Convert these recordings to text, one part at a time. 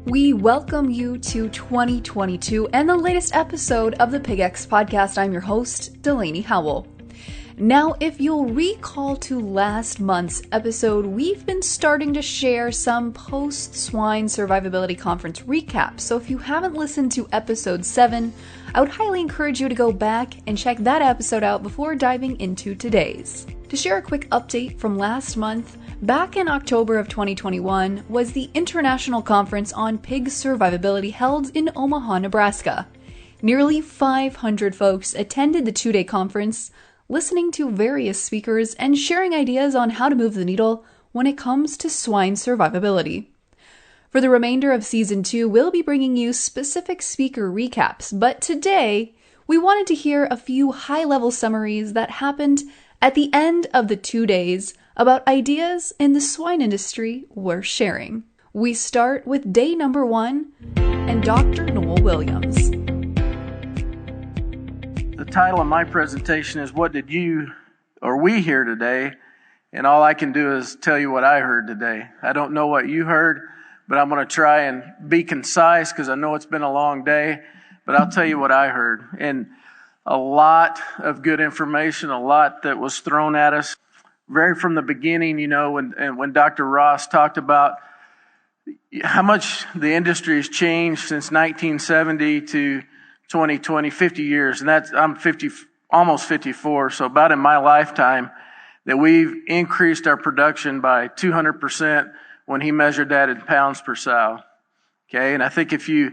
We welcome you to 2022 and the latest episode of the Pig X podcast. I'm your host, Delaney Howell. Now, if you'll recall to last month's episode, we've been starting to share some post-swine survivability conference recaps. So if you haven't listened to episode 7, I would highly encourage you to go back and check that episode out before diving into today's. To share a quick update from last month, back in October of 2021 was the International Conference on Pig Survivability held in Omaha, Nebraska. Nearly 500 folks attended the 2-day conference, listening to various speakers and sharing ideas on how to move the needle when it comes to swine survivability. For the remainder of Season 2, we'll be bringing you specific speaker recaps, but today, we wanted to hear a few high-level summaries that happened at the end of the 2 days about ideas in the swine industry worth sharing. We start with day number 1 and Dr. Noel Williams. The title of my presentation is What Did You or We Hear Today? And all I can do is tell you what I heard today. I don't know what you heard, but I'm going to try and be concise because I know it's been a long day, but I'll tell you what I heard. And a lot of good information, a lot that was thrown at us. Very from the beginning, when Dr. Ross talked about how much the industry has changed since 1970 to 2020, 50 years. And I'm almost 54, so about in my lifetime that we've increased our production by 200% when he measured that in pounds per sow. Okay, and I think if you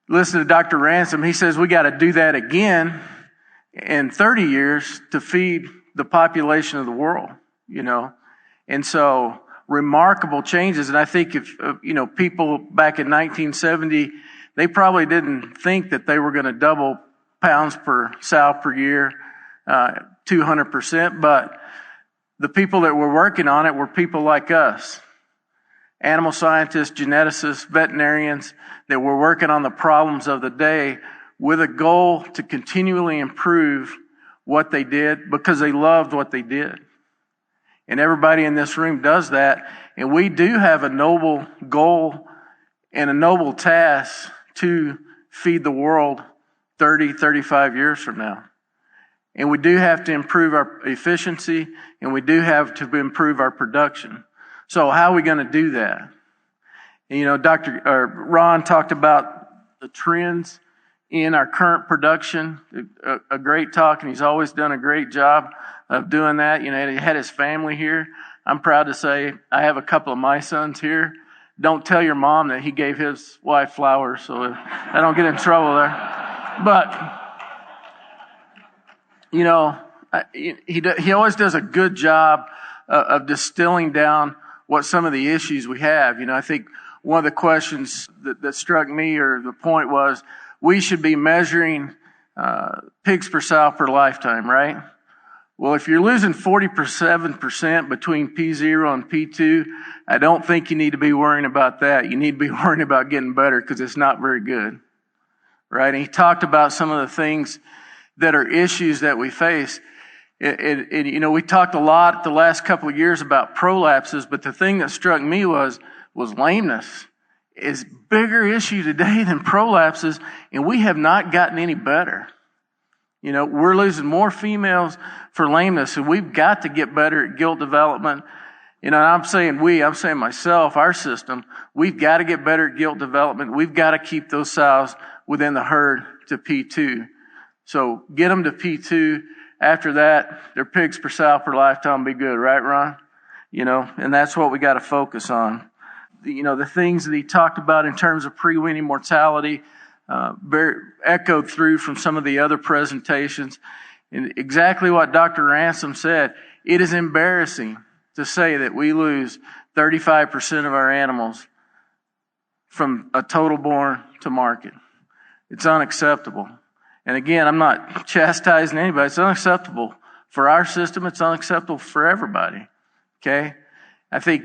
listen to Dr. Ransom, he says we got to do that again in 30 years to feed the population of the world, And so remarkable changes. And I think if, people back in 1970, they probably didn't think that they were going to double pounds per sow per year, 200%. But the people that were working on it were people like us, animal scientists, geneticists, veterinarians that were working on the problems of the day with a goal to continually improve what they did because they loved what they did. And everybody in this room does that. And we do have a noble goal and a noble task to feed the world 30, 35 years from now. And we do have to improve our efficiency, and we do have to improve our production. So how are we going to do that? And, Ron talked about the trends in our current production, a great talk, and he's always done a great job of doing that. He had his family here. I'm proud to say I have a couple of my sons here. Don't tell your mom that he gave his wife flowers, so I don't get in trouble there. But, he always does a good job of distilling down what some of the issues we have. I think one of the questions that struck me, or the point was, we should be measuring pigs per sow per lifetime, right? Well, if you're losing 47% between P0 and P2, I don't think you need to be worrying about that. You need to be worrying about getting better because it's not very good, right? And he talked about some of the things that are issues that we face. We talked a lot the last couple of years about prolapses, but the thing that struck me was lameness is bigger issue today than prolapses, and we have not gotten any better. We're losing more females for lameness, and we've got to get better at gilt development. I'm saying myself, our system, we've got to get better at gilt development. We've got to keep those sows within the herd to P2. So get them to P2. After that, their pigs per sow per lifetime will be good, right, Ron? And that's what we got to focus on. The things that he talked about in terms of pre-weaning mortality, very echoed through from some of the other presentations. And exactly what Dr. Ransom said, it is embarrassing to say that we lose 35% of our animals from a total born to market. It's unacceptable. And again, I'm not chastising anybody. It's unacceptable for our system. It's unacceptable for everybody. Okay? I think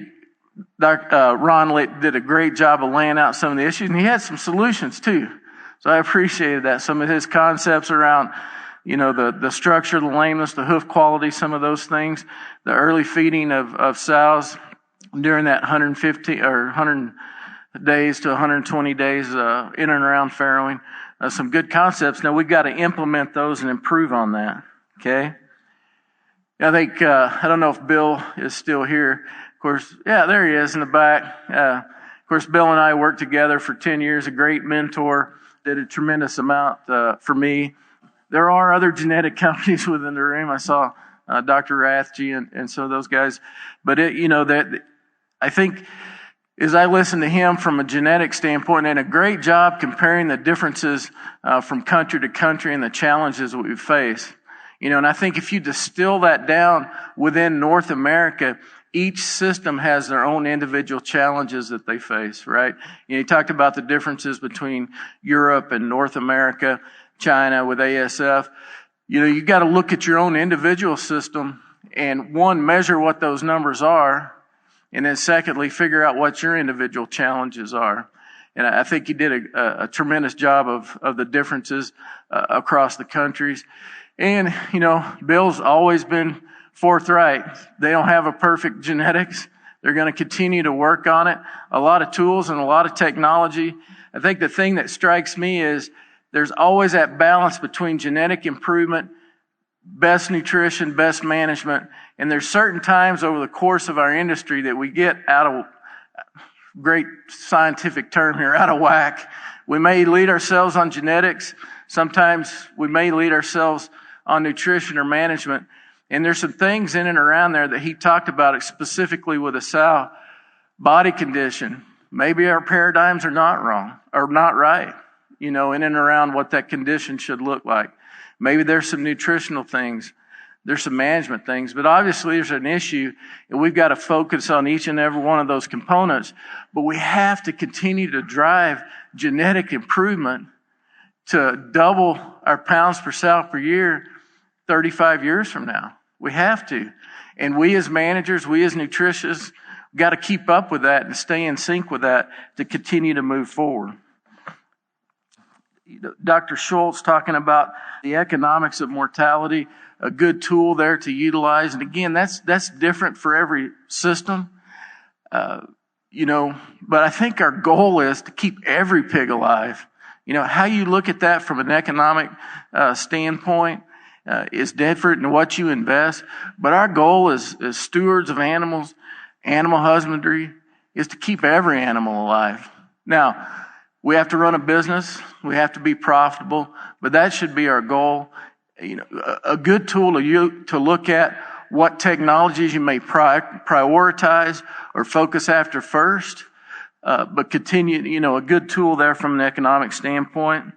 Ron did a great job of laying out some of the issues, and he had some solutions too. So I appreciated that. Some of his concepts around, the structure, the lameness, the hoof quality, some of those things, the early feeding of sows during that 115 or days to 120 days in and around farrowing. Some good concepts. Now we've got to implement those and improve on that. Okay. I think, I don't know if Bill is still here. Of course, yeah, there he is in the back. Of course, Bill and I worked together for 10 years, a great mentor, did a tremendous amount for me. There are other genetic companies within the room. I saw Dr. Rathje and so those guys. But, I think as I listen to him from a genetic standpoint, and a great job comparing the differences from country to country and the challenges that we face. And I think if you distill that down within North America, each system has their own individual challenges that they face, right? He talked about the differences between Europe and North America, China with ASF. You got to look at your own individual system and, one, measure what those numbers are, and then secondly, figure out what your individual challenges are. And I think he did a tremendous job of the differences across the countries. And, Bill's always been forthright. They don't have a perfect genetics. They're going to continue to work on it. A lot of tools and a lot of technology. I think the thing that strikes me is there's always that balance between genetic improvement, best nutrition, best management. And there's certain times over the course of our industry that we get out of, great scientific term here, out of whack. We may lead ourselves on genetics. Sometimes we may lead ourselves on nutrition or management. And there's some things in and around there that he talked about specifically with a sow body condition. Maybe our paradigms are not wrong or not right, in and around what that condition should look like. Maybe there's some nutritional things. There's some management things. But obviously there's an issue, and we've got to focus on each and every one of those components. But we have to continue to drive genetic improvement to double our pounds per sow per year 35 years from now. We have to. And we as managers, we as nutritionists, got to keep up with that and stay in sync with that to continue to move forward. Dr. Schultz talking about the economics of mortality, a good tool there to utilize. And again, that's different for every system. But I think our goal is to keep every pig alive. How you look at that from an economic standpoint is different in what you invest. But our goal as stewards of animals, animal husbandry, is to keep every animal alive. Now, we have to run a business. We have to be profitable. But that should be our goal. A good tool to look at what technologies you may prioritize or focus after first. But continue, a good tool there from an economic standpoint.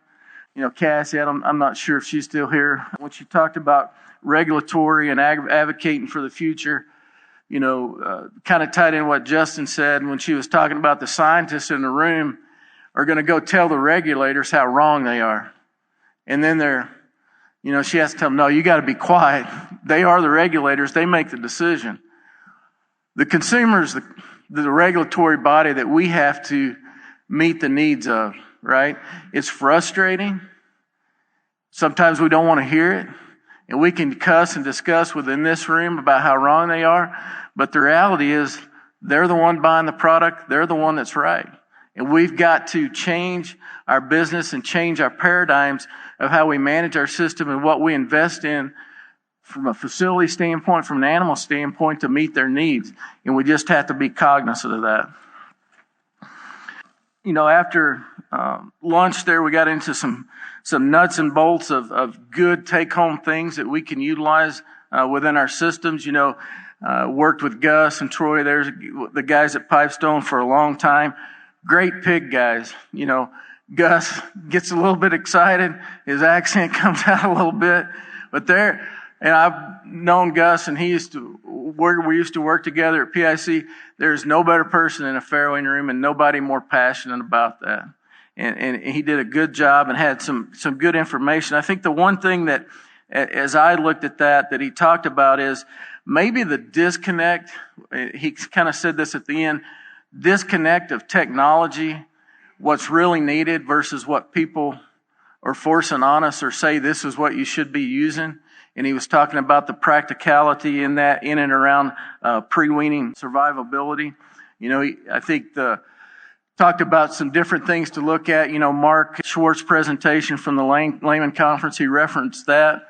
Cassie, I'm not sure if she's still here. When she talked about regulatory and advocating for the future, kind of tied in what Justin said when she was talking about the scientists in the room are going to go tell the regulators how wrong they are. And then she has to tell them, no, you got to be quiet. They are the regulators. They make the decision. The consumer's the regulatory body that we have to meet the needs of, right? It's frustrating. Sometimes we don't want to hear it. And we can cuss and discuss within this room about how wrong they are. But the reality is they're the one buying the product. They're the one that's right. And we've got to change our business and change our paradigms of how we manage our system and what we invest in from a facility standpoint, from an animal standpoint, to meet their needs. And we just have to be cognizant of that. After lunch there, we got into some nuts and bolts of good take-home things that we can utilize within our systems. Worked with Gus and Troy. There's the guys at Pipestone for a long time. Great pig guys. Gus gets a little bit excited. His accent comes out a little bit. But and I've known Gus, and we used to work together at PIC. There's no better person in a farrowing room and nobody more passionate about that. And he did a good job and had some good information. I think the one thing that, as I looked at that he talked about is maybe the disconnect. He kind of said this at the end, disconnect of technology, what's really needed versus what people are forcing on us or say this is what you should be using. And he was talking about the practicality in that, in and around pre-weaning survivability. I think the talked about some different things to look at. Mark Schwartz's presentation from the Layman Conference, he referenced that.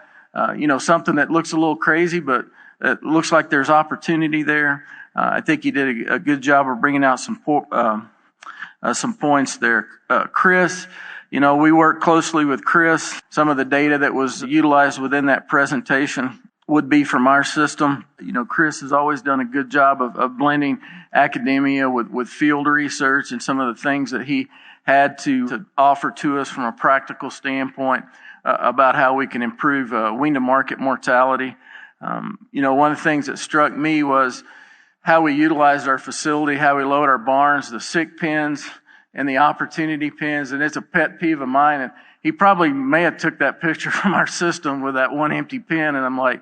Something that looks a little crazy, but it looks like there's opportunity there. I think he did a good job of bringing out some points there. Chris, we work closely with Chris. Some of the data that was utilized within that presentation would be from our system. Chris has always done a good job of blending academia with field research and some of the things that he had to offer to us from a practical standpoint about how we can improve wean-to-market mortality. One of the things that struck me was how we utilized our facility, how we load our barns, the sick pens and the opportunity pens, and it's a pet peeve of mine. And he probably may have took that picture from our system with that one empty pen, and I'm like,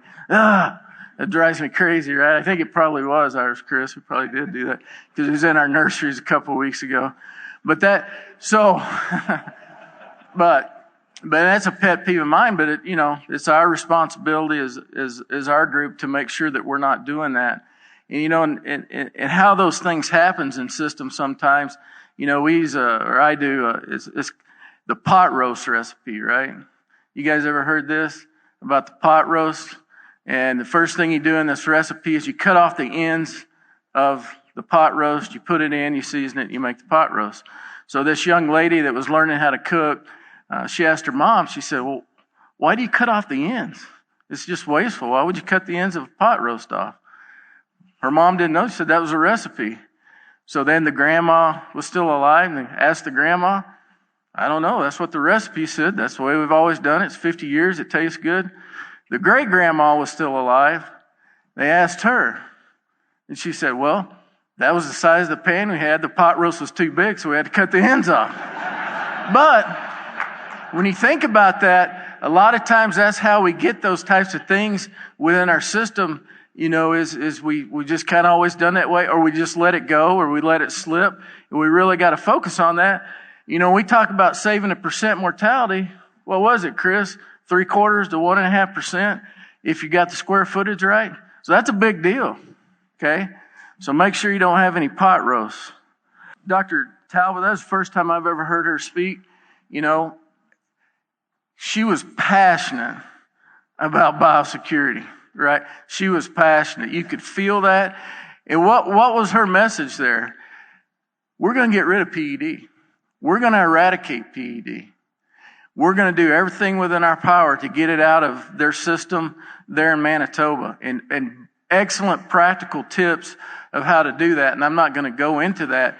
it drives me crazy, right? I think it probably was ours, Chris. We probably did do that because it was in our nurseries a couple of weeks ago. But that's a pet peeve of mine. But it's our responsibility as our group to make sure that we're not doing that. And how those things happens in systems sometimes. We use I do it's the pot roast recipe, right? You guys ever heard this about the pot roast? And the first thing you do in this recipe is you cut off the ends of the pot roast, you put it in, you season it, you make the pot roast. So this young lady that was learning how to cook, she asked her mom, she said, well, why do you cut off the ends? It's just wasteful. Why would you cut the ends of a pot roast off? Her mom didn't know. She said that was a recipe. So then the grandma was still alive and they asked the grandma, I don't know. That's what the recipe said. That's the way we've always done it. It's 50 years. It tastes good. The great-grandma was still alive. They asked her. And she said, well, that was the size of the pan we had. The pot roast was too big, so we had to cut the ends off. But when you think about that, a lot of times that's how we get those types of things within our system, is we just kind of always done that way, or we just let it go, or we let it slip. And we really got to focus on that. We talk about saving 1% mortality. What was it, Chris? 0.75% to 1.5% if you got the square footage right. So that's a big deal. Okay? So make sure you don't have any pot roasts. Dr. Talbot, that's the first time I've ever heard her speak. She was passionate about biosecurity, right? She was passionate. You could feel that. And what was her message there? We're going to get rid of PED. We're going to eradicate PED. We're going to do everything within our power to get it out of their system there in Manitoba. And excellent practical tips of how to do that. And I'm not going to go into that.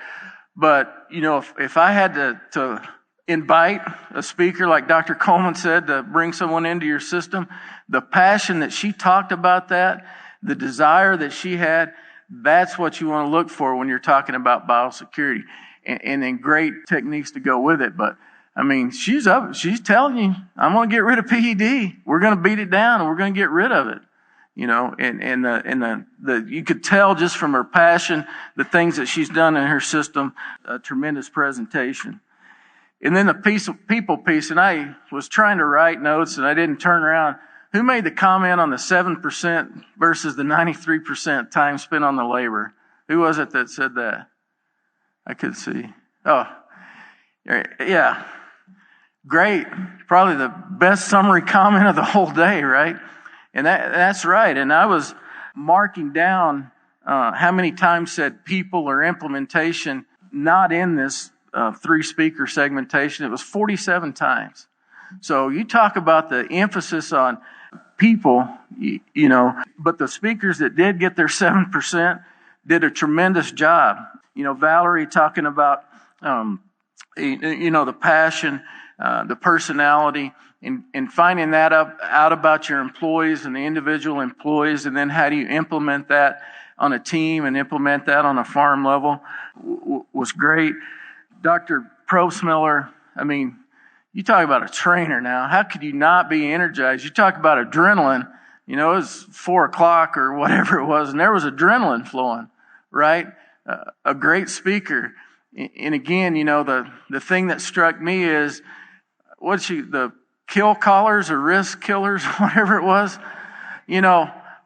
But, if I had to invite a speaker like Dr. Coleman said to bring someone into your system, the passion that she talked about that, the desire that she had, that's what you want to look for when you're talking about biosecurity. And then great techniques to go with it. But she's telling you, I'm going to get rid of PED. We're going to beat it down and we're going to get rid of it. You could tell just from her passion, the things that she's done in her system, a tremendous presentation. And then the people piece, and I was trying to write notes and I didn't turn around. Who made the comment on the 7% versus the 93% time spent on the labor? Who was it that said that? I could see. Oh, yeah. Great. Probably the best summary comment of the whole day, right? And that's right. And I was marking down how many times said people or implementation not in this 3-speaker segmentation. It was 47 times. So you talk about the emphasis on people, but the speakers that did get their 7% did a tremendous job. Valerie talking about, the passion, the personality, and finding that out about your employees and the individual employees, and then how do you implement that on a team and implement that on a farm level was great. Dr. Probstmiller, you talk about a trainer now. How could you not be energized? You talk about adrenaline. It was 4:00 or whatever it was, and there was adrenaline flowing, right? A great speaker. And again, the thing that struck me is, the kill callers or risk killers, whatever it was.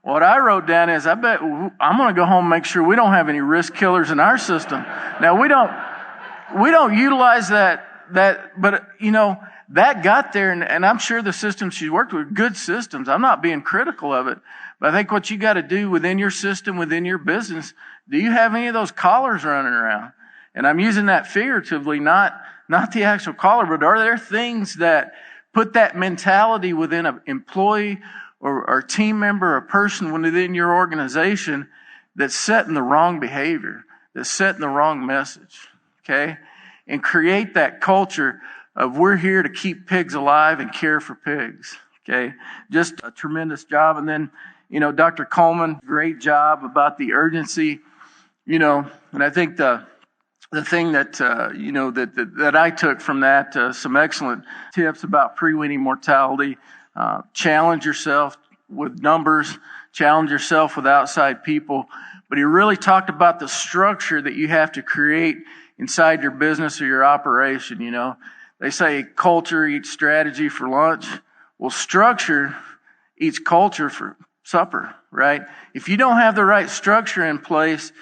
What I wrote down is, I bet I'm going to go home and make sure we don't have any risk killers in our system. Now, we don't we don't utilize that, but that got there, and I'm sure the systems she worked with, good systems. I'm not being critical of it, but I think what you got to do within your system, within your business, do you have any of those collars running around? And I'm using that figuratively, not the actual collar, but are there things that put that mentality within an employee or team member or person within your organization that's setting the wrong behavior, that's setting the wrong message, okay? And create that culture of we're here to keep pigs alive and care for pigs, okay? Just a tremendous job. And then, Dr. Coleman, great job about the urgency, and I think the thing that, that I took from that, some excellent tips about pre-weaning mortality, challenge yourself with numbers, challenge yourself with outside people. But he really talked about the structure that you have to create inside your business or your operation. They say culture eats strategy for lunch. Well, structure eats culture for supper, right? If you don't have the right structure in place,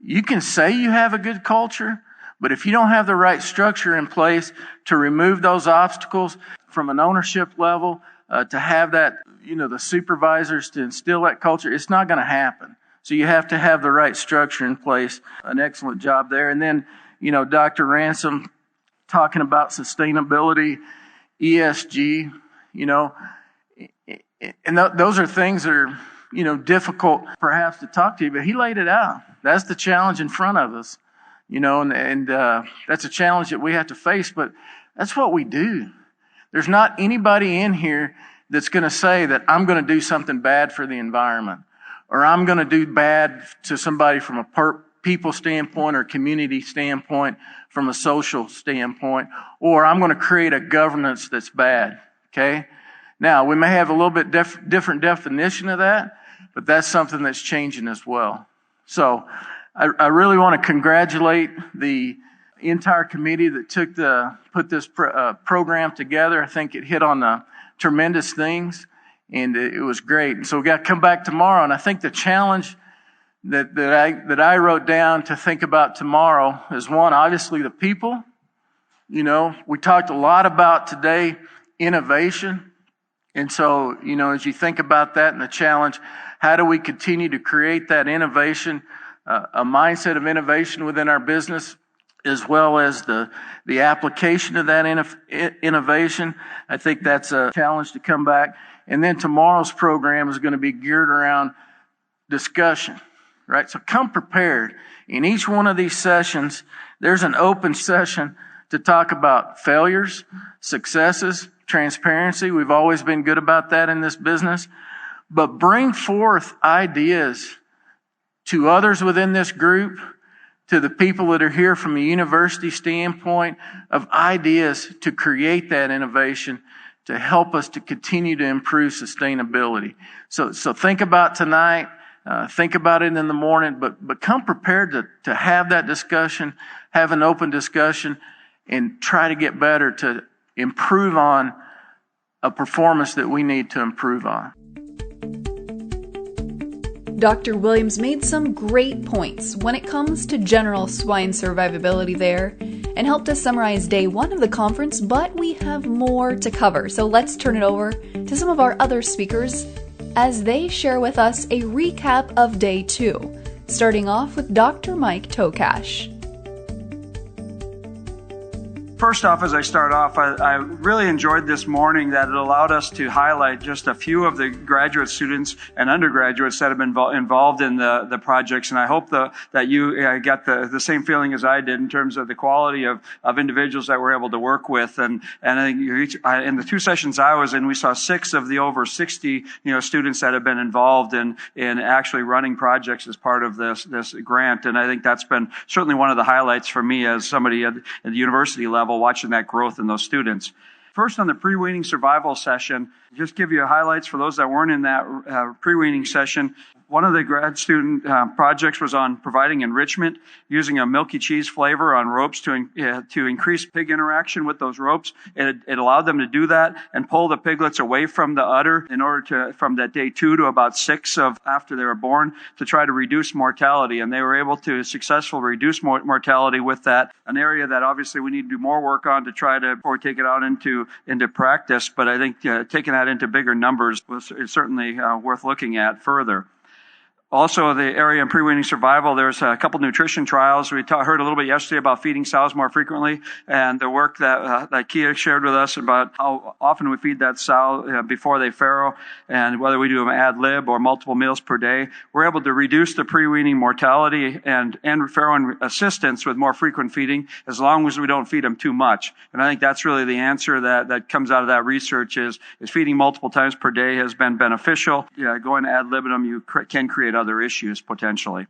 you can say you have a good culture, but if you don't have the right structure in place to remove those obstacles from an ownership level, to have that, the supervisors to instill that culture, it's not going to happen. So you have to have the right structure in place. An excellent job there. And then, Dr. Ransom talking about sustainability, ESG, and those are things that are, difficult perhaps to talk to you, but he laid it out. That's the challenge in front of us, and that's a challenge that we have to face, but that's what we do. There's not anybody in here that's going to say that I'm going to do something bad for the environment, or I'm going to do bad to somebody from a people standpoint or community standpoint, from a social standpoint, or I'm going to create a governance that's bad, okay? Now, we may have a little bit different definition of that, but that's something that's changing as well. So I really want to congratulate the entire committee that put this program together. I think it hit on tremendous things, and it was great. And so we got to come back tomorrow, and I think the challenge that I wrote down to think about tomorrow is, one, obviously the people. We talked a lot about today innovation. And so, as you think about that and the challenge, how do we continue to create that innovation, a mindset of innovation within our business, as well as the application of that innovation? I think that's a challenge to come back. And then tomorrow's program is going to be geared around discussion, right? So come prepared. In each one of these sessions, there's an open session to talk about failures, successes, transparency. We've always been good about that in this business. But bring forth ideas to others within this group, to the people that are here from a university standpoint, of ideas to create that innovation to help us to continue to improve sustainability. So think about tonight, think about it in the morning, but come prepared to have that discussion, have an open discussion, and try to get better to improve on a performance that we need to improve on. Dr. Williams made some great points when it comes to general swine survivability there, and helped us summarize day one of the conference, but we have more to cover. So let's turn it over to some of our other speakers as they share with us a recap of day two, starting off with Dr. Mike Tokash. First off, as I start off, I really enjoyed this morning that it allowed us to highlight just a few of the graduate students and undergraduates that have been involved in the projects. And I hope that you got the same feeling as I did in terms of the quality of individuals that we're able to work with. And I think in the two sessions I was in, we saw 6 of the over 60 students that have been involved in actually running projects as part of this grant. And I think that's been certainly one of the highlights for me as somebody at the university level, watching that growth in those students. First, on the pre-weaning survival session, just give you highlights for those that weren't in that pre-weaning session. One of the grad student projects was on providing enrichment using a milky cheese flavor on ropes to increase pig interaction with those ropes. It allowed them to do that and pull the piglets away from the udder in order to, from that day 2 to about 6 of after they were born, to try to reduce mortality. And they were able to successfully reduce mortality with that, an area that obviously we need to do more work on to try to, before we take it out into practice. But I think taking that into bigger numbers is certainly worth looking at further. Also, the area in pre-weaning survival, there's a couple nutrition trials. We heard a little bit yesterday about feeding sows more frequently, and the work that Kia shared with us about how often we feed that sow before they farrow, and whether we do them ad lib or multiple meals per day. We're able to reduce the pre-weaning mortality and farrowing assistance with more frequent feeding, as long as we don't feed them too much. And I think that's really the answer that comes out of that research is feeding multiple times per day has been beneficial. Going ad libitum, you can create other issues potentially.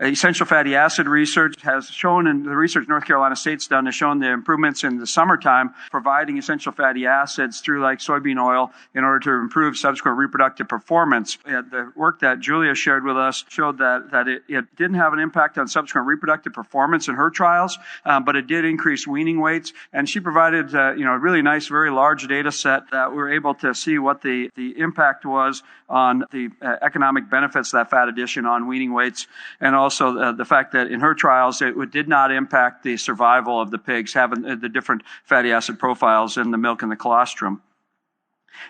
Essential fatty acid research has shown, and the research North Carolina State's done has shown the improvements in the summertime, providing essential fatty acids through like soybean oil in order to improve subsequent reproductive performance. The work that Julia shared with us showed that it didn't have an impact on subsequent reproductive performance in her trials, but it did increase weaning weights. And she provided a really nice, very large data set that we were able to see what the impact was on the economic benefits of that fat addition on weaning weights, and also the fact that in her trials it did not impact the survival of the pigs, having the different fatty acid profiles in the milk and the colostrum.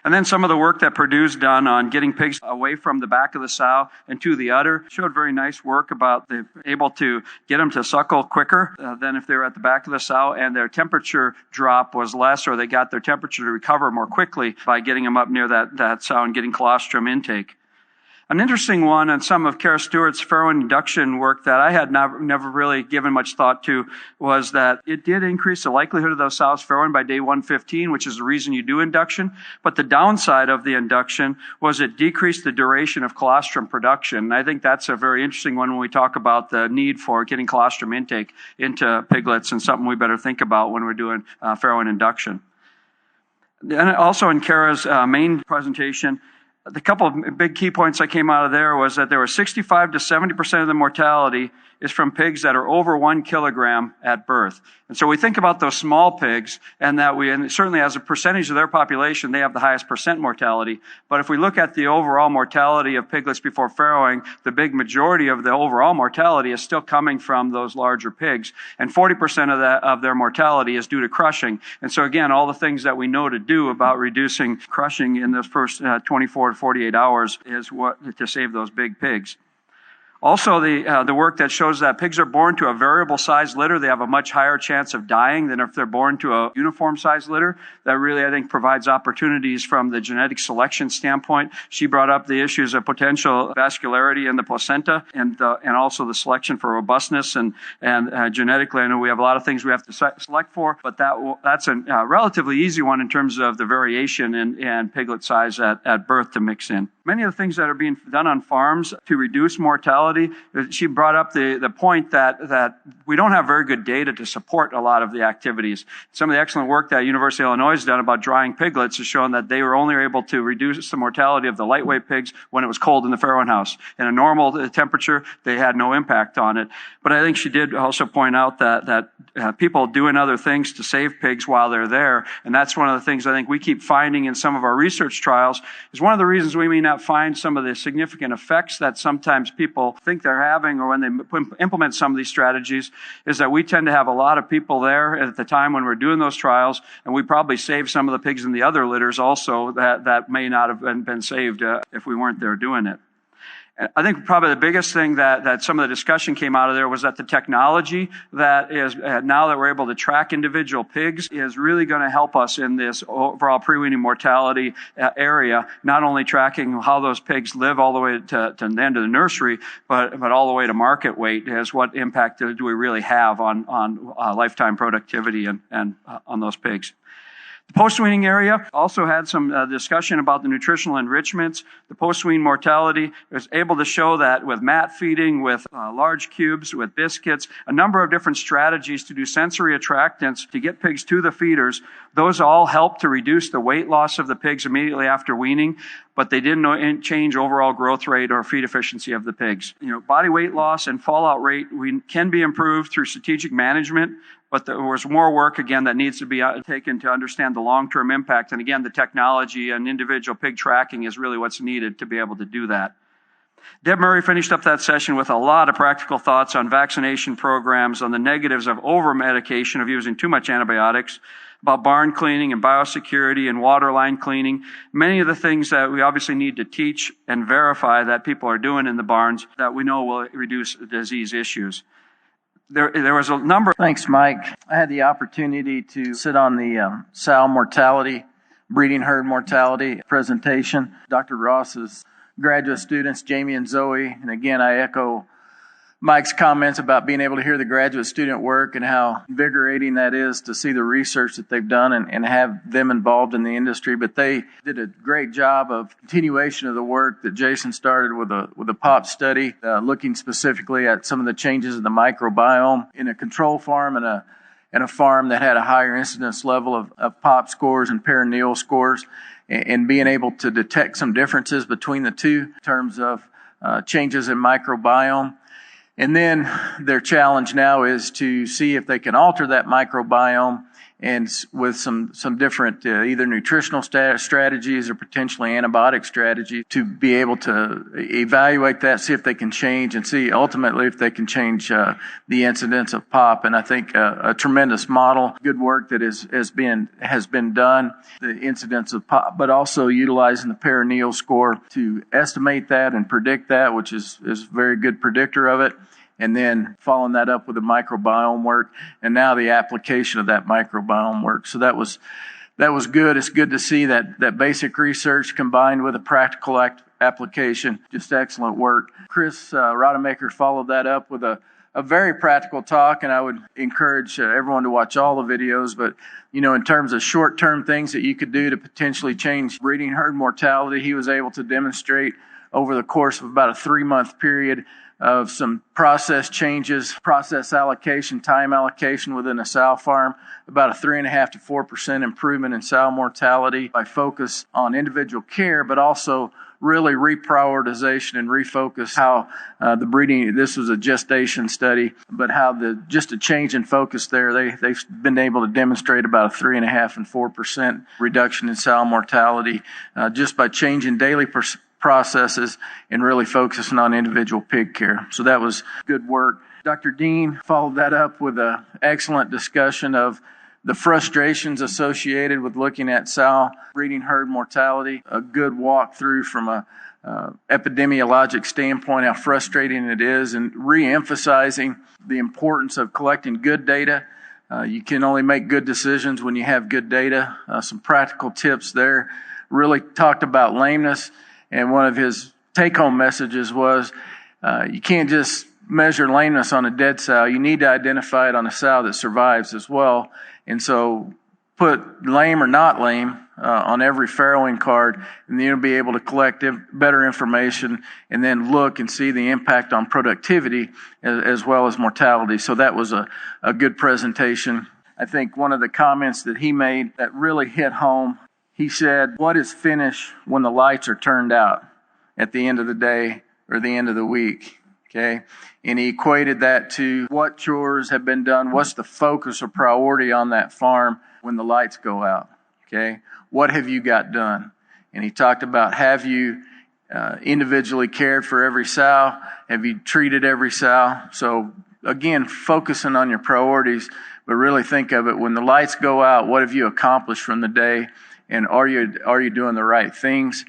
And then some of the work that Purdue's done on getting pigs away from the back of the sow and to the udder showed very nice work about able to get them to suckle quicker than if they were at the back of the sow, and their temperature drop was less, or they got their temperature to recover more quickly by getting them up near that sow and getting colostrum intake. An interesting one, and some of Kara Stewart's farrowing induction work that I had never really given much thought to, was that it did increase the likelihood of those sows farrowing by day 115, which is the reason you do induction. But the downside of the induction was it decreased the duration of colostrum production. And I think that's a very interesting one when we talk about the need for getting colostrum intake into piglets, and something we better think about when we're doing farrowing induction. And also in Kara's main presentation, the couple of big key points that came out of there was that there were 65 to 70% of the mortality is from pigs that are over 1 kilogram at birth. And so we think about those small pigs, and certainly as a percentage of their population, they have the highest percent mortality. But if we look at the overall mortality of piglets before farrowing, the big majority of the overall mortality is still coming from those larger pigs. And 40% of their mortality is due to crushing. And so again, all the things that we know to do about reducing crushing in those first 24 to 48 hours is what to save those big pigs. Also, the work that shows that pigs are born to a variable size litter, they have a much higher chance of dying than if they're born to a uniform size litter. That really, I think, provides opportunities from the genetic selection standpoint. She brought up the issues of potential vascularity in the placenta, and also the selection for robustness and genetically. I know we have a lot of things we have to select for, but that's a relatively easy one in terms of the variation in piglet size at birth to mix in. Many of the things that are being done on farms to reduce mortality, she brought up the point that we don't have very good data to support a lot of the activities. Some of the excellent work that University of Illinois has done about drying piglets has shown that they were only able to reduce the mortality of the lightweight pigs when it was cold in the farrowing house. In a normal temperature, they had no impact on it. But I think she did also point out that people doing other things to save pigs while they're there, and that's one of the things I think we keep finding in some of our research trials, is one of the reasons we may not find some of the significant effects that sometimes people think they're having, or when they implement some of these strategies, is that we tend to have a lot of people there at the time when we're doing those trials, and we probably save some of the pigs in the other litters also that may not have been saved if we weren't there doing it. I think probably the biggest thing that some of the discussion came out of there was that the technology that is now that we're able to track individual pigs is really going to help us in this overall pre-weaning mortality area, not only tracking how those pigs live all the way to the end of the nursery, but all the way to market weight, as what impact do we really have on lifetime productivity and on those pigs. The post-weaning area also had some discussion about the nutritional enrichments. The post-wean mortality was able to show that with mat feeding, with large cubes, with biscuits, a number of different strategies to do sensory attractants to get pigs to the feeders. Those all help to reduce the weight loss of the pigs immediately after weaning. but they didn't change overall growth rate or feed efficiency of the pigs. Body weight loss and fallout rate can be improved through strategic management, but there was more work, again, that needs to be taken to understand the long-term impact. And again, the technology and individual pig tracking is really what's needed to be able to do that. Deb Murray finished up that session with a lot of practical thoughts on vaccination programs, on the negatives of over-medication, of using too much antibiotics, about barn cleaning and biosecurity and water line cleaning. Many of the things that we obviously need to teach and verify that people are doing in the barns that we know will reduce disease issues. There was a number. Thanks, Mike. I had the opportunity to sit on the sow mortality, breeding herd mortality presentation. Dr. Ross's graduate students, Jamie and Zoe, and again, I echo Mike's comments about being able to hear the graduate student work and how invigorating that is to see the research that they've done and have them involved in the industry. But they did a great job of continuation of the work that Jason started with a POP study, looking specifically at some of the changes in the microbiome in a control farm and a farm that had a higher incidence level of POP scores and perinatal scores, and being able to detect some differences between the two in terms of changes in microbiome. And then their challenge now is to see if they can alter that microbiome and with some different either nutritional strategies or potentially antibiotic strategies to be able to evaluate that, see if they can change, and see ultimately if they can change the incidence of POP. And I think a tremendous model, good work that has been done, the incidence of POP, but also utilizing the perinatal score to estimate that and predict that, which is a very good predictor of it. And then following that up with the microbiome work, and now the application of that microbiome work. So that was good. It's good to see that basic research combined with a practical application. Just excellent work. Chris Rodemaker followed that up with a very practical talk, and I would encourage everyone to watch all the videos. But in terms of short-term things that you could do to potentially change breeding herd mortality, he was able to demonstrate over the course of about a 3-month period of some process changes, process allocation, time allocation within a sow farm, about a 3.5% to 4% improvement in sow mortality by focus on individual care, but also really reprioritization and refocus how the breeding, this was a gestation study, but how just a change in focus there, they've been able to demonstrate about a 3.5% and 4% reduction in sow mortality just by changing daily processes and really focusing on individual pig care. So that was good work. Dr. Dean followed that up with an excellent discussion of the frustrations associated with looking at sow breeding herd mortality, a good walkthrough from a epidemiologic standpoint, how frustrating it is, and re-emphasizing the importance of collecting good data. You can only make good decisions when you have good data. Some practical tips there. Really talked about lameness. And one of his take-home messages was, you can't just measure lameness on a dead sow. You need to identify it on a sow that survives as well. And so put lame or not lame on every farrowing card, and then you'll be able to collect better information and then look and see the impact on productivity as well as mortality. So that was a good presentation. I think one of the comments that he made that really hit home, he said, what is finished when the lights are turned out at the end of the day or the end of the week? Okay. And he equated that to what chores have been done. What's the focus or priority on that farm when the lights go out? Okay. What have you got done? And he talked about, have you individually cared for every sow? Have you treated every sow? So again, focusing on your priorities, but really think of it when the lights go out, what have you accomplished from the day? And are you doing the right things?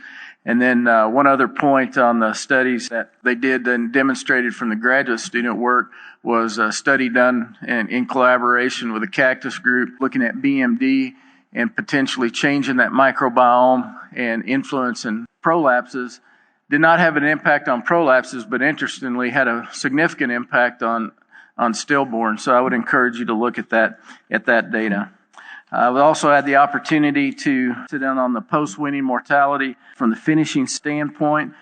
And then one other point on the studies that they did and demonstrated from the graduate student work was a study done in collaboration with a cactus group looking at BMD and potentially changing that microbiome and influencing prolapses. Did not have an impact on prolapses, but interestingly had a significant impact on stillborn. So I would encourage you to look at that data. We also had the opportunity to sit down on the post-weaning mortality from the finishing standpoint.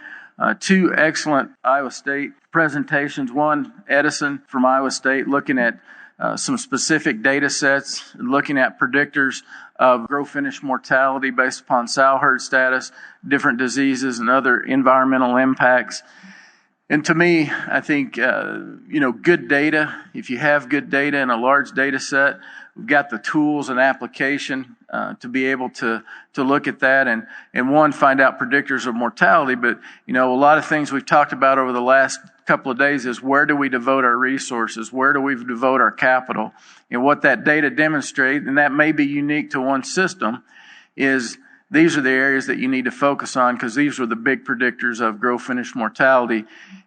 2 excellent Iowa State presentations. One, Edison from Iowa State, looking at some specific data sets, looking at predictors of grow-finish mortality based upon sow herd status, different diseases, and other environmental impacts. And to me, I think, good data, if you have good data in a large data set, we've got the tools and application to be able to look at that and find out predictors of mortality. But, a lot of things we've talked about over the last couple of days is where do we devote our resources? Where do we devote our capital? And what that data demonstrates, and that may be unique to one system, is these are the areas that you need to focus on because these are the big predictors of grow-finish mortality.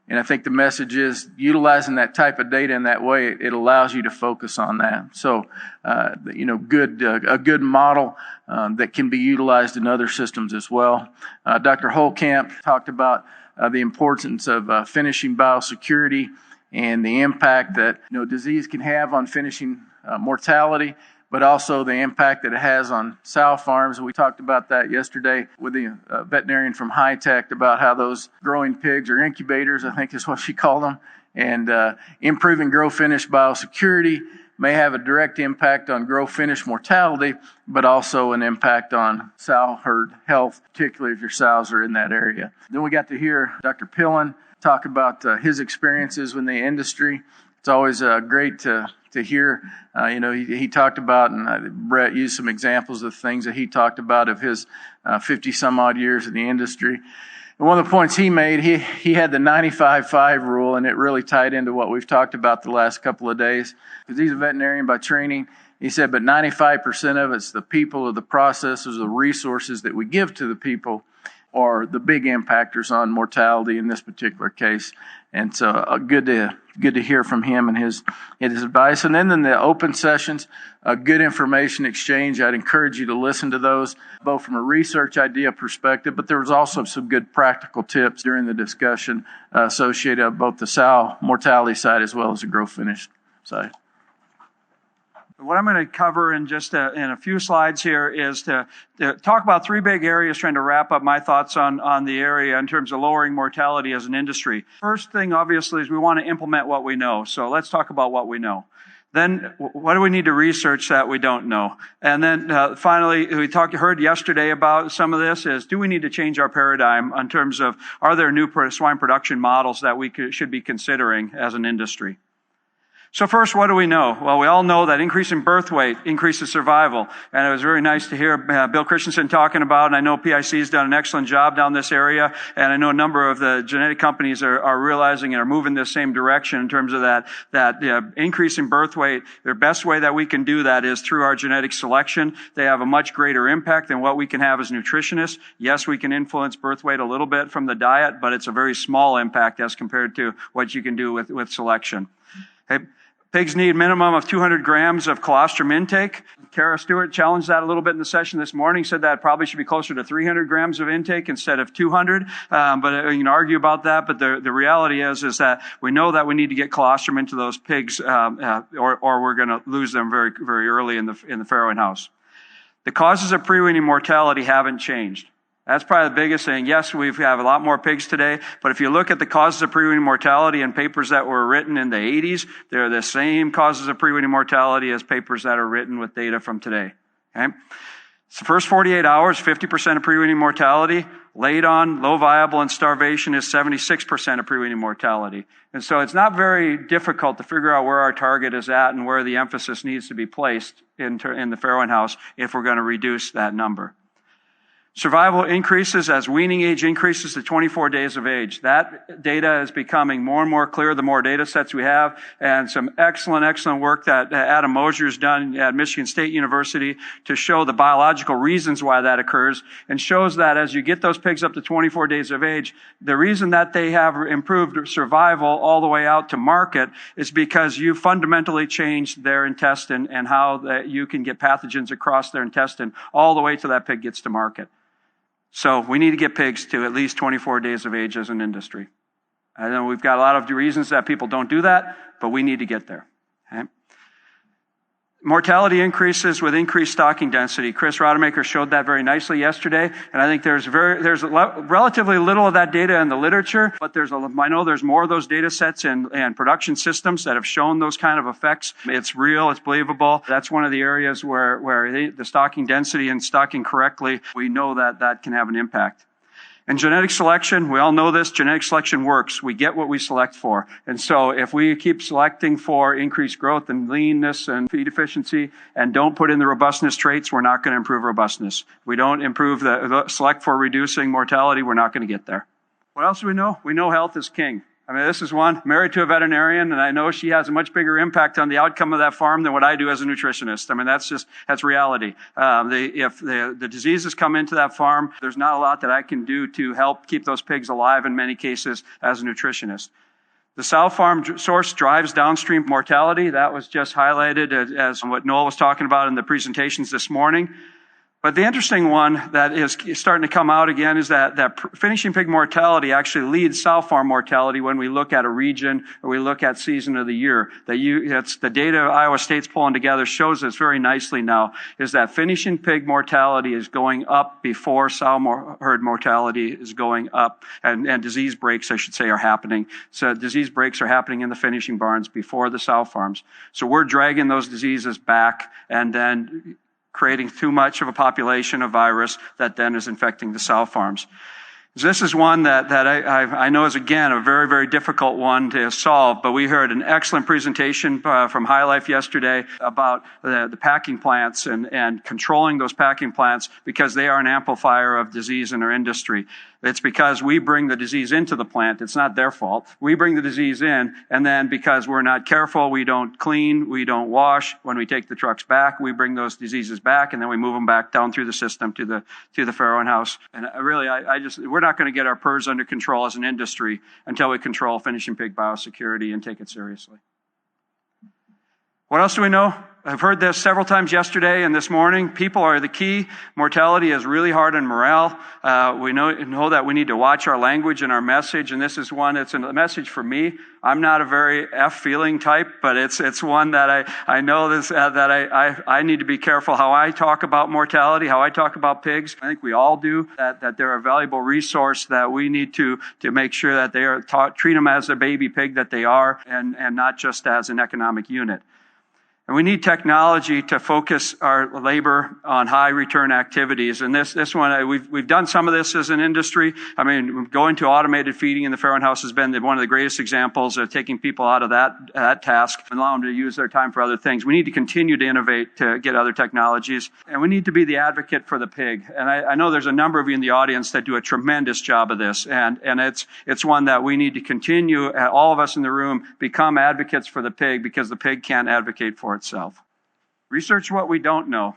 And I think the message is utilizing that type of data in that way, it allows you to focus on that. So, a good model that can be utilized in other systems as well. Dr. Holkamp talked about the importance of finishing biosecurity and the impact that disease can have on finishing mortality, but also the impact that it has on sow farms. We talked about that yesterday with the veterinarian from High Tech about how those growing pigs or incubators, I think is what she called them, and improving grow-finish biosecurity may have a direct impact on grow-finish mortality, but also an impact on sow herd health, particularly if your sows are in that area. Then we got to hear Dr. Pillen talk about his experiences in the industry. It's always great to hear. He talked about, and Brett used some examples of things that he talked about of his 50 some odd years in the industry. And one of the points he made, he had the 95-5 rule, and it really tied into what we've talked about the last couple of days. Because he's a veterinarian by training, he said, but 95% of it's the people or the processes, the resources that we give to the people are the big impactors on mortality in this particular case. And so good to hear from him and his advice. And then in the open sessions, a good information exchange. I'd encourage you to listen to those, both from a research idea perspective, but there was also some good practical tips during the discussion associated with both the sow mortality side as well as the grow-finish side. What I'm going to cover in just in a few slides here is to talk about three big areas, trying to wrap up my thoughts on the area in terms of lowering mortality as an industry. First thing, obviously, is we want to implement what we know. So let's talk about what we know. Then, what do we need to research that we don't know? And then, finally, we heard yesterday about some of this is, do we need to change our paradigm in terms of, are there new swine production models that we should be considering as an industry? So first, what do we know? Well, we all know that increasing birth weight increases survival. And it was very nice to hear Bill Christensen talking about, and I know PIC has done an excellent job down this area, and I know a number of the genetic companies are realizing and are moving this same direction in terms of that increase in birth weight. The best way that we can do that is through our genetic selection. They have a much greater impact than what we can have as nutritionists. Yes, we can influence birth weight a little bit from the diet, but it's a very small impact as compared to what you can do with selection. Okay. Pigs need minimum of 200 grams of colostrum intake. Kara Stewart challenged that a little bit in the session this morning, said that probably should be closer to 300 grams of intake instead of 200. But you can argue about that. But the reality is that we know that we need to get colostrum into those pigs, or we're going to lose them very, very early in the farrowing house. The causes of pre-weaning mortality haven't changed. That's probably the biggest thing. Yes, we have a lot more pigs today, but if you look at the causes of pre-weaning mortality in papers that were written in the 80s, they're the same causes of pre-weaning mortality as papers that are written with data from today. Okay? It's the first 48 hours, 50% of pre-weaning mortality. Late on, low viable, and starvation is 76% of pre-weaning mortality. And so it's not very difficult to figure out where our target is at and where the emphasis needs to be placed in the farrowing house if we're going to reduce that number. Survival increases as weaning age increases to 24 days of age. That data is becoming more and more clear the more data sets we have, and some excellent work that Adam Mosier's done at Michigan State University to show the biological reasons why that occurs, and shows that as you get those pigs up to 24 days of age, the reason that they have improved survival all the way out to market is because you fundamentally changed their intestine and how that you can get pathogens across their intestine all the way till that pig gets to market. So we need to get pigs to at least 24 days of age as an industry. I know we've got a lot of reasons that people don't do that, but we need to get there. Okay? Mortality increases with increased stocking density. Chris Rodemaker showed that very nicely yesterday, and I think there's relatively little of that data in the literature, but I know there's more of those data sets and production systems that have shown those kind of effects. It's real, it's believable. That's one of the areas where the stocking density and stocking correctly, we know that can have an impact. And genetic selection, we all know this, genetic selection works. We get what we select for. And so if we keep selecting for increased growth and leanness and feed efficiency and don't put in the robustness traits, we're not going to improve robustness. If we don't select for reducing mortality, we're not going to get there. What else do we know? We know health is king. I mean, this is one, married to a veterinarian, and I know she has a much bigger impact on the outcome of that farm than what I do as a nutritionist. I mean, that's reality. If the diseases come into that farm, there's not a lot that I can do to help keep those pigs alive in many cases as a nutritionist. The sow farm source drives downstream mortality. That was just highlighted as what Noel was talking about in the presentations this morning. But the interesting one that is starting to come out again is that finishing pig mortality actually leads sow farm mortality when we look at a region or we look at season of the year. That's the data Iowa State's pulling together shows us very nicely now, is that finishing pig mortality is going up before sow herd mortality is going up, and disease breaks, I should say, are happening. So disease breaks are happening in the finishing barns before the sow farms. So we're dragging those diseases back and then creating too much of a population of virus that then is infecting the sow farms. This is one that I know is, again, a very, very difficult one to solve, but we heard an excellent presentation from High Life yesterday about the packing plants and controlling those packing plants because they are an amplifier of disease in our industry. It's because we bring the disease into the plant. It's not their fault. We bring the disease in, and then because we're not careful, we don't clean, we don't wash. When we take the trucks back, we bring those diseases back, and then we move them back down through the system to the farrowing house. And we're not going to get our PRRS under control as an industry until we control finishing pig biosecurity and take it seriously. What else do we know? I've heard this several times yesterday and this morning. People are the key. Mortality is really hard on morale. We know that we need to watch our language and our message, and this is one, it's a message for me. I'm not a very feeling type, but it's one that I know this, that I need to be careful how I talk about mortality, how I talk about pigs. I think we all do, that they're a valuable resource that we need to make sure that they are treat them as a baby pig that they are, and not just as an economic unit. And we need technology to focus our labor on high return activities. And this one, we've done some of this as an industry. I mean, going to automated feeding in the farrowing house has been one of the greatest examples of taking people out of that task and allowing them to use their time for other things. We need to continue to innovate to get other technologies. And we need to be the advocate for the pig. And I know there's a number of you in the audience that do a tremendous job of this. And it's one that we need to continue, all of us in the room, become advocates for the pig, because the pig can't advocate for itself. Research what we don't know.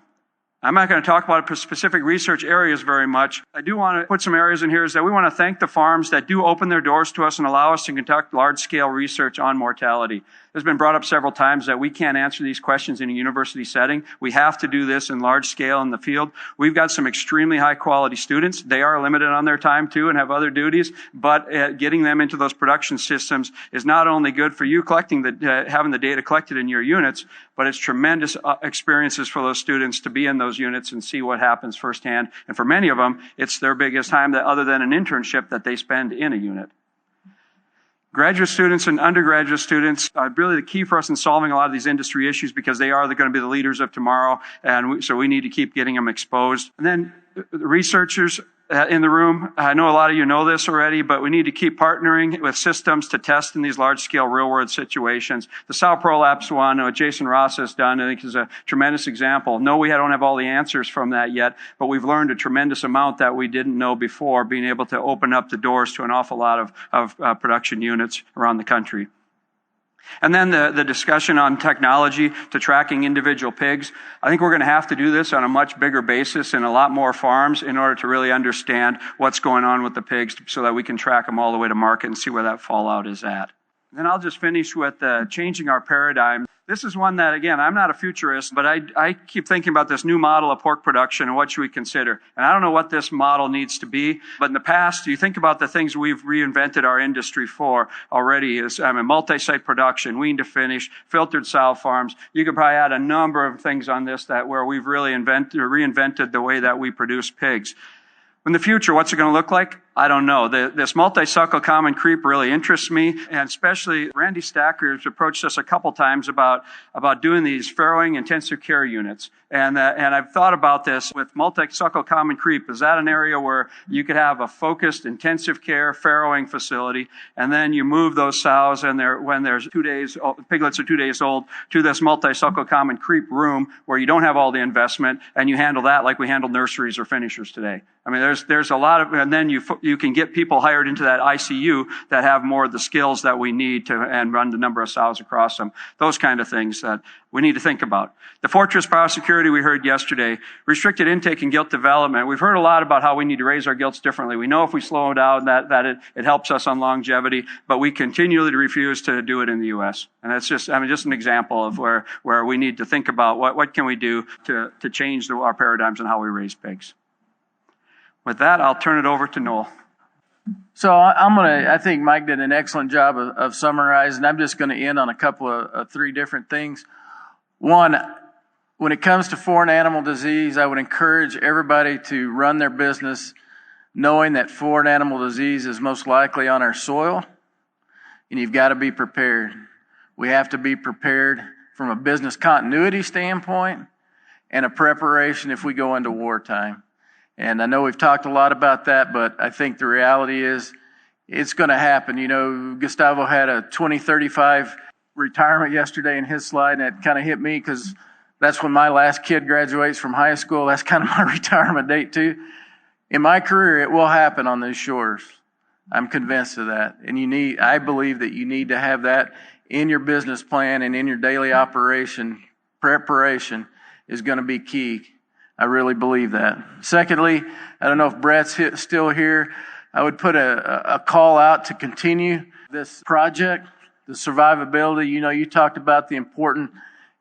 I'm not going to talk about specific research areas very much. I do want to put some areas in here is that we want to thank the farms that do open their doors to us and allow us to conduct large-scale research on mortality. It's been brought up several times that we can't answer these questions in a university setting. We have to do this in large scale in the field. We've got some extremely high-quality students. They are limited on their time, too, and have other duties, but getting them into those production systems is not only good for you having the data collected in your units, but it's tremendous experiences for those students to be in those units and see what happens firsthand. And for many of them, it's their biggest time other than an internship that they spend in a unit. Graduate students and undergraduate students are really the key for us in solving a lot of these industry issues, because they are going to be the leaders of tomorrow, and so we need to keep getting them exposed. And then the researchers in the room, I know a lot of you know this already, but we need to keep partnering with systems to test in these large-scale real-world situations. The Sow Prolapse one, what Jason Ross has done, I think is a tremendous example. No, we don't have all the answers from that yet, but we've learned a tremendous amount that we didn't know before, being able to open up the doors to an awful lot of production units around the country. And then the discussion on technology to tracking individual pigs. I think we're going to have to do this on a much bigger basis in a lot more farms in order to really understand what's going on with the pigs, so that we can track them all the way to market and see where that fallout is at. Then I'll just finish with changing our paradigm. This is one that, again, I'm not a futurist, but I keep thinking about this new model of pork production and what should we consider. And I don't know what this model needs to be, but in the past, you think about the things we've reinvented our industry for already is, multi-site production, wean to finish, filtered sow farms. You could probably add a number of things on this where we've really reinvented the way that we produce pigs. In the future, what's it going to look like? I don't know. This multi-suckle common creep really interests me, and especially Randy Stacker has approached us a couple times about doing these farrowing intensive care units. And I've thought about this with multi-suckle common creep. Is that an area where you could have a focused intensive care farrowing facility, and then you move those sows when there's 2 days, piglets are 2 days old, to this multi-suckle common creep room where you don't have all the investment, and you handle that like we handle nurseries or finishers today. I mean, there's a lot of, and then you can get people hired into that ICU that have more of the skills that we need and run the number of sows across them. Those kind of things that we need to think about. The fortress biosecurity we heard yesterday, restricted intake and gilt development. We've heard a lot about how we need to raise our gilts differently. We know if we slow down that it helps us on longevity, but we continually refuse to do it in the U.S. And that's just an example of where we need to think about what can we do to change our paradigms and how we raise pigs. With that, I'll turn it over to Noel. So I think Mike did an excellent job of summarizing. I'm just going to end on a couple of three different things. One, when it comes to foreign animal disease, I would encourage everybody to run their business knowing that foreign animal disease is most likely on our soil, and you've got to be prepared. We have to be prepared from a business continuity standpoint and a preparation if we go into wartime. And I know we've talked a lot about that, but I think the reality is it's going to happen. You know, Gustavo had a 2035 retirement yesterday in his slide, and it kind of hit me because that's when my last kid graduates from high school. That's kind of my retirement date too. In my career, it will happen on these shores. I'm convinced of that. And I believe that you need to have that in your business plan and in your daily operation. Preparation is going to be key. I really believe that. Secondly, I don't know if Brett's still here. I would put a call out to continue this project, the survivability. You know, you talked about the important,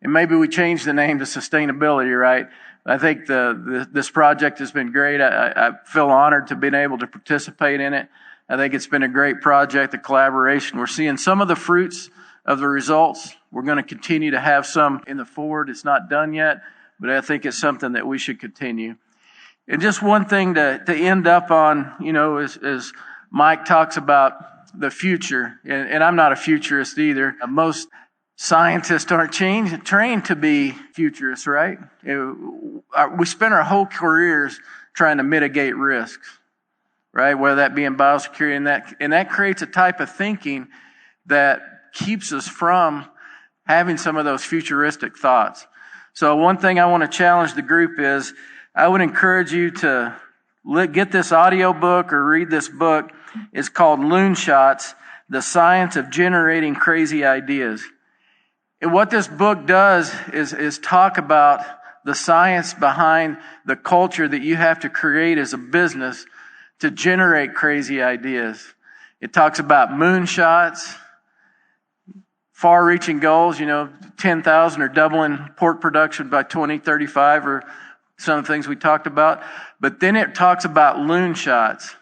and maybe we change the name to sustainability, right? I think this project has been great. I feel honored to be able to participate in it. I think it's been a great project, the collaboration. We're seeing some of the fruits of the results. We're going to continue to have some in the forward. It's not done yet, but I think it's something that we should continue. And just one thing to end up on, you know, as Mike talks about the future, and I'm not a futurist either. Most scientists aren't trained to be futurists, right? We spend our whole careers trying to mitigate risks, right? Whether that be in biosecurity, and that creates a type of thinking that keeps us from having some of those futuristic thoughts. So one thing I want to challenge the group is I would encourage you to get this audio book or read this book. It's called Loon Shots, The Science of Generating Crazy Ideas. And what this book does is talk about the science behind the culture that you have to create as a business to generate crazy ideas. It talks about moonshots, far-reaching goals, 10,000 or doubling pork production by 2035 or some of the things we talked about. But then it talks about loon shots.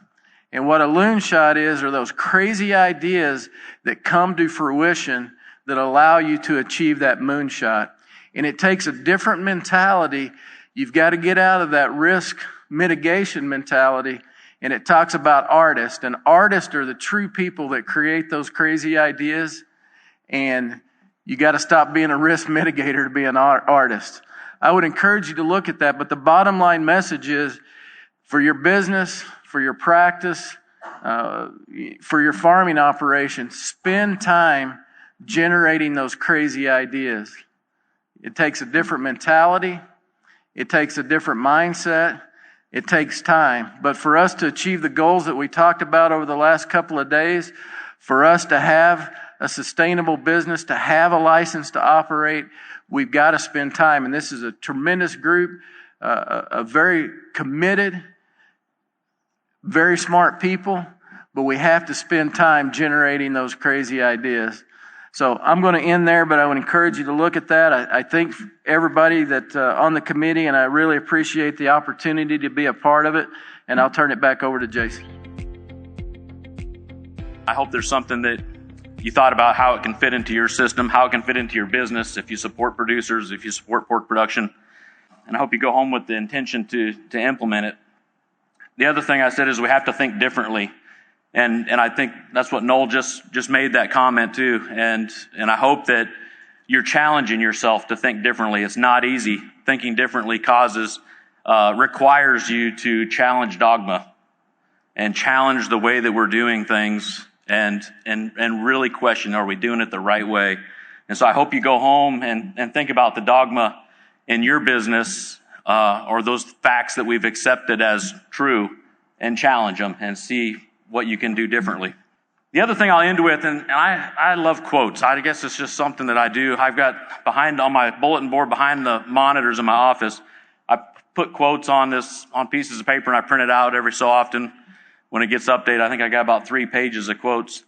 And what a loon shot is are those crazy ideas that come to fruition that allow you to achieve that moonshot. And it takes a different mentality. You've got to get out of that risk mitigation mentality. And it talks about artists. And artists are the true people that create those crazy ideas. And you got to stop being a risk mitigator to be an artist. I would encourage you to look at that. But the bottom line message is for your business, for your practice, for your farming operation, spend time generating those crazy ideas. It takes a different mentality. It takes a different mindset. It takes time. But for us to achieve the goals that we talked about over the last couple of days, for us to have a sustainable business, to have a license to operate, we've got to spend time. And this is a tremendous group, a very committed, very smart people. but we have to spend time generating those crazy ideas. So I'm going to end there, but I would encourage you to look at that. I think everybody that on the committee, and I really appreciate the opportunity to be a part of it, and I'll turn it back over to Jason. I hope there's something that you thought about how it can fit into your system, how it can fit into your business, if you support producers, if you support pork production. And I hope you go home with the intention to implement it. The other thing I said is we have to think differently. And I think that's what Noel just made that comment too. And I hope that you're challenging yourself to think differently. It's not easy. Thinking differently requires you to challenge dogma and challenge the way that we're doing things and really question, are we doing it the right way? And so I hope you go home and think about the dogma in your business, or those facts that we've accepted as true, and challenge them and see what you can do differently. The other thing I'll end with, and I love quotes. I guess it's just something that I do. I've got on my bulletin board behind the monitors in my office, I put quotes on pieces of paper, and I print it out every so often when it gets updated. I think I got about 3 pages of quotes.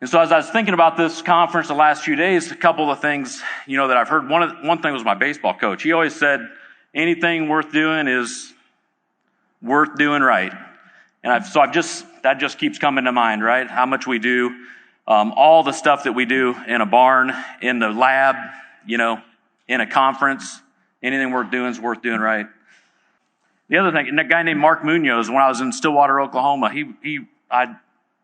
And so as I was thinking about this conference the last few days, a couple of things, that I've heard. One thing was my baseball coach. He always said, anything worth doing is worth doing right. And that just keeps coming to mind, right? How much we do, all the stuff that we do in a barn, in the lab, in a conference, anything worth doing is worth doing right. The other thing, a guy named Mark Munoz, when I was in Stillwater, Oklahoma, I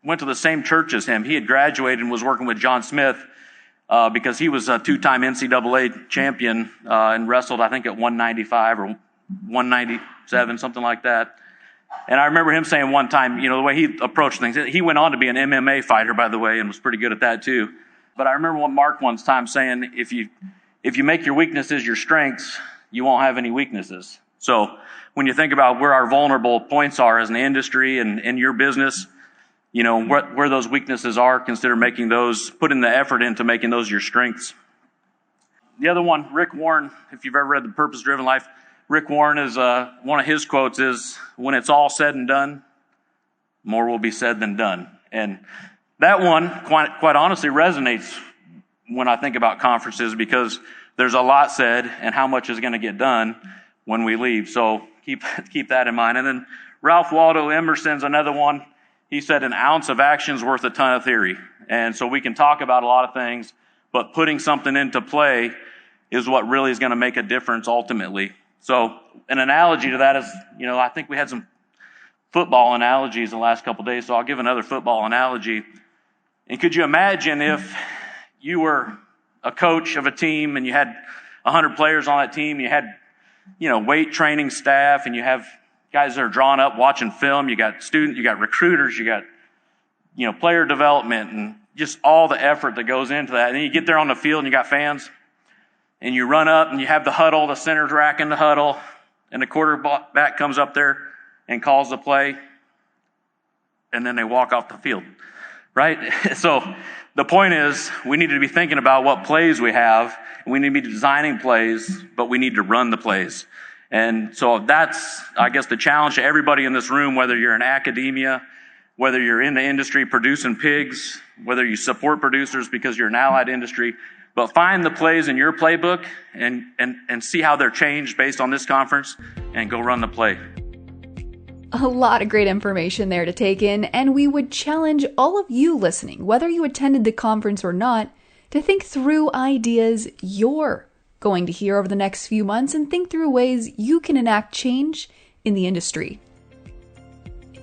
went to the same church as him. He had graduated and was working with John Smith because he was a 2-time NCAA champion and wrestled, I think, at 195 or 197, something like that. And I remember him saying one time, the way he approached things, he went on to be an MMA fighter, by the way, and was pretty good at that too. But I remember Mark one time saying, if you make your weaknesses your strengths, you won't have any weaknesses. So when you think about where our vulnerable points are as an industry and in your business, where those weaknesses are, consider putting the effort into making those your strengths. The other one, Rick Warren, if you've ever read The Purpose-Driven Life, Rick Warren is one of his quotes is, when it's all said and done, more will be said than done. And that one, quite honestly, resonates when I think about conferences, because there's a lot said and how much is going to get done when we leave. So keep that in mind. And then Ralph Waldo Emerson's another one. He said an ounce of action is worth a ton of theory. And so we can talk about a lot of things, but putting something into play is what really is going to make a difference ultimately. So an analogy to that is, I think we had some football analogies the last couple of days, so I'll give another football analogy. And could you imagine if you were a coach of a team and you had 100 players on that team, you had, weight training staff, and you have guys that are drawn up watching film, you got students, you got recruiters, you got, player development, and just all the effort that goes into that. And then you get there on the field and you got fans, and you run up and you have the huddle, the center's rack in the huddle, and the quarterback comes up there and calls the play, and then they walk off the field, right? So the point is, we need to be thinking about what plays we have, and we need to be designing plays, but we need to run the plays. And so that's, I guess, the challenge to everybody in this room, whether you're in academia, whether you're in the industry producing pigs, whether you support producers because you're an allied industry, but find the plays in your playbook and see how they're changed based on this conference, and go run the play. A lot of great information there to take in, and we would challenge all of you listening, whether you attended the conference or not, to think through ideas you're going to hear over the next few months and think through ways you can enact change in the industry.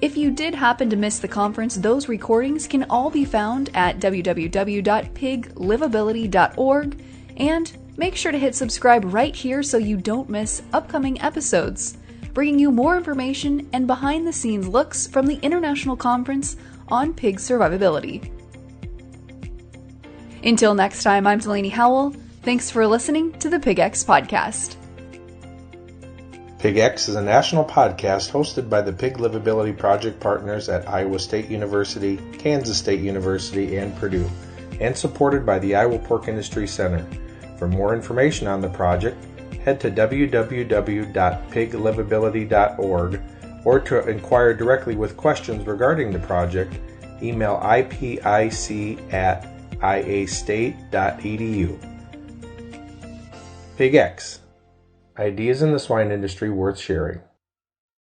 If you did happen to miss the conference, those recordings can all be found at www.piglivability.org, and make sure to hit subscribe right here so you don't miss upcoming episodes, bringing you more information and behind-the-scenes looks from the International Conference on Pig Survivability. Until next time, I'm Delaney Howell. Thanks for listening to the PigX Podcast. PigX is a national podcast hosted by the Pig Livability Project partners at Iowa State University, Kansas State University, and Purdue, and supported by the Iowa Pork Industry Center. For more information on the project, head to www.piglivability.org, or to inquire directly with questions regarding the project, email ipic@iastate.edu. Pig X. Ideas in the swine industry worth sharing.